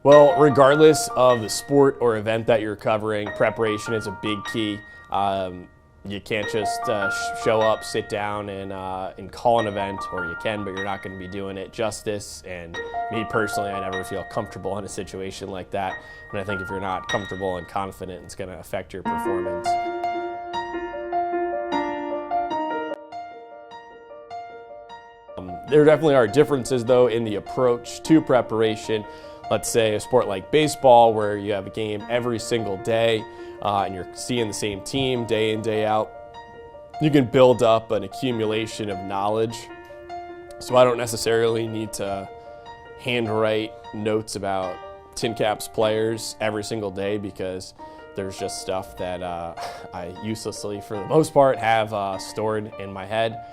Well, regardless of the sport or event that you're covering, preparation is a big key. You can't just show up, sit down, and call an event, or you can, but you're not going to be doing it justice. And me personally, I never feel comfortable in a situation like that. And I think if you're not comfortable and confident, it's going to affect your performance. There definitely are differences, though, in the approach to preparation. Let's say a sport like baseball, where you have a game every single day and you're seeing the same team day in, day out. You can build up an accumulation of knowledge. So I don't necessarily need to handwrite notes about Tin Caps players every single day, because there's just stuff that I uselessly, for the most part, have stored in my head.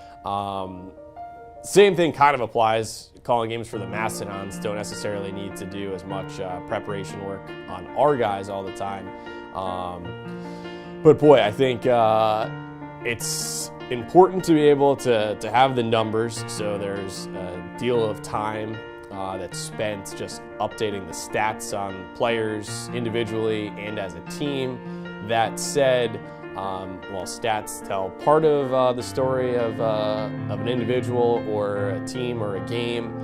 Same thing kind of applies. Calling games for the Mastodons, don't necessarily need to do as much preparation work on our guys all the time. But boy, I think it's important to be able to have the numbers. So there's a deal of time that's spent just updating the stats on players individually and as a team. That said, while stats tell part of the story of an individual or a team or a game,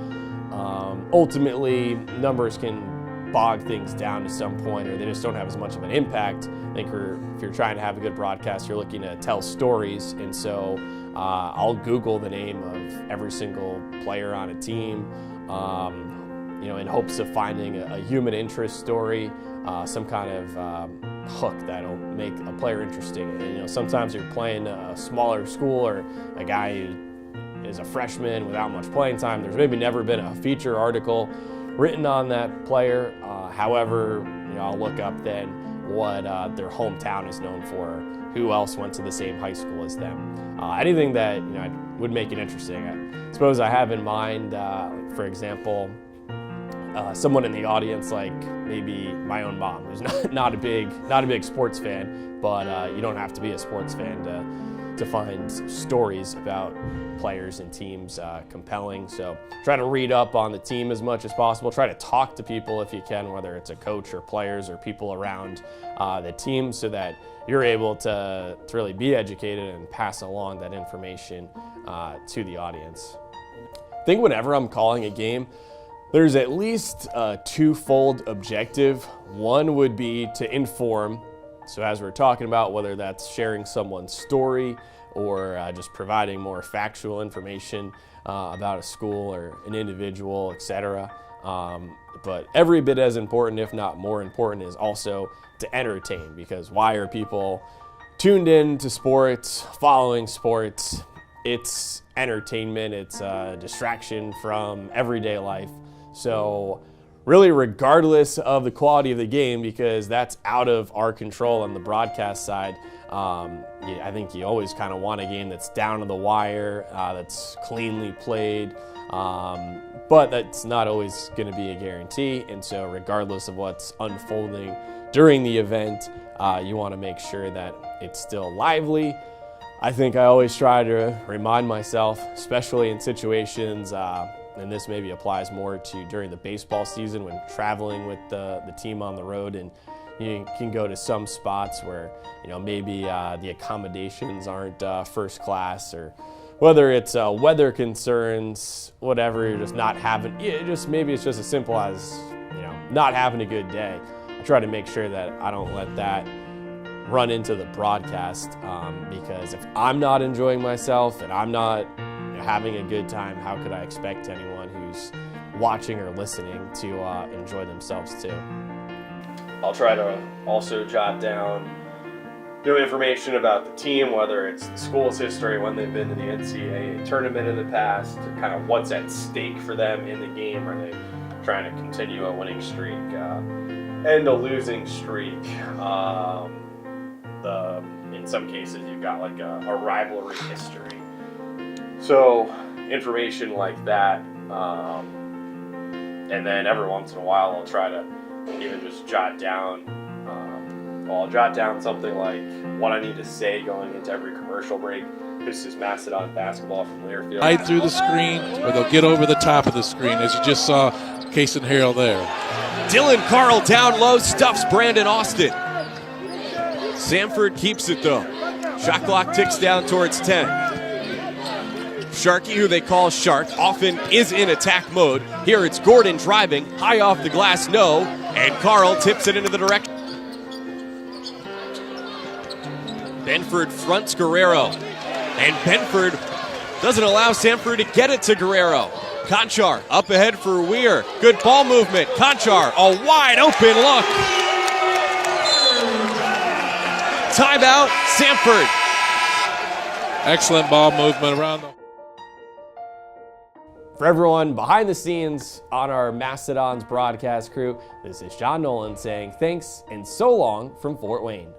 ultimately numbers can bog things down to some point, or they just don't have as much of an impact. I think if you're trying to have a good broadcast, you're looking to tell stories, and so I'll Google the name of every single player on a team, in hopes of finding a human interest story, some kind of hook that'll make a player interesting. And, sometimes you're playing a smaller school or a guy who is a freshman without much playing time. There's maybe never been a feature article written on that player. However, I'll look up then what their hometown is known for, who else went to the same high school as them. Anything that would make it interesting. I suppose I have in mind, for example, someone in the audience, like maybe my own mom, who's not a big sports fan, but you don't have to be a sports fan to find stories about players and teams compelling. So try to read up on the team as much as possible. Try to talk to people if you can, whether it's a coach or players or people around the team, so that you're able to really be educated and pass along that information to the audience. I think whenever I'm calling a game, there's at least a twofold objective. One would be to inform. So as we're talking about, whether that's sharing someone's story or just providing more factual information about a school or an individual, etc. But every bit as important, if not more important, is also to entertain, because why are people tuned in to sports, following sports? It's entertainment, it's a distraction from everyday life. So really, regardless of the quality of the game, because that's out of our control on the broadcast side, I think you always kind of want a game that's down to the wire, that's cleanly played, but that's not always going to be a guarantee. And so regardless of what's unfolding during the event, you want to make sure that it's still lively. I think I always try to remind myself, especially in situations, and this maybe applies more to during the baseball season when traveling with the team on the road, and you can go to some spots where maybe the accommodations aren't first class, or whether it's weather concerns, whatever, you're just not having, maybe it's just as simple as not having a good day. I try to make sure that I don't let that run into the broadcast, because if I'm not enjoying myself and I'm not having a good time, how could I expect anyone who's watching or listening to enjoy themselves too? I'll try to also jot down information about the team, whether it's the school's history, when they've been to the NCAA tournament in the past, kind of what's at stake for them in the game. Are they trying to continue a winning streak, end a losing streak? In some cases, you've got like a rivalry history. So information like that, and then every once in a while I'll try to even just jot down, I'll jot down something like what I need to say going into every commercial break. This is Mastodon basketball from Learfield. Right through the screen, or they'll get over the top of the screen, as you just saw Case and Harrell there. Dylan Carl down low, stuffs Brandon Austin. Samford keeps it though. Shot clock ticks down towards 10. Sharkey, who they call Shark, often is in attack mode. Here it's Gordon driving, high off the glass, no, and Carl tips it into the direction. Benford fronts Guerrero, and Benford doesn't allow Samford to get it to Guerrero. Conchar up ahead for Weir. Good ball movement. Conchar, a wide open look. Timeout, Samford. Excellent ball movement around the... For everyone behind the scenes on our Mastodons broadcast crew, this is Sean Nolan saying thanks and so long from Fort Wayne.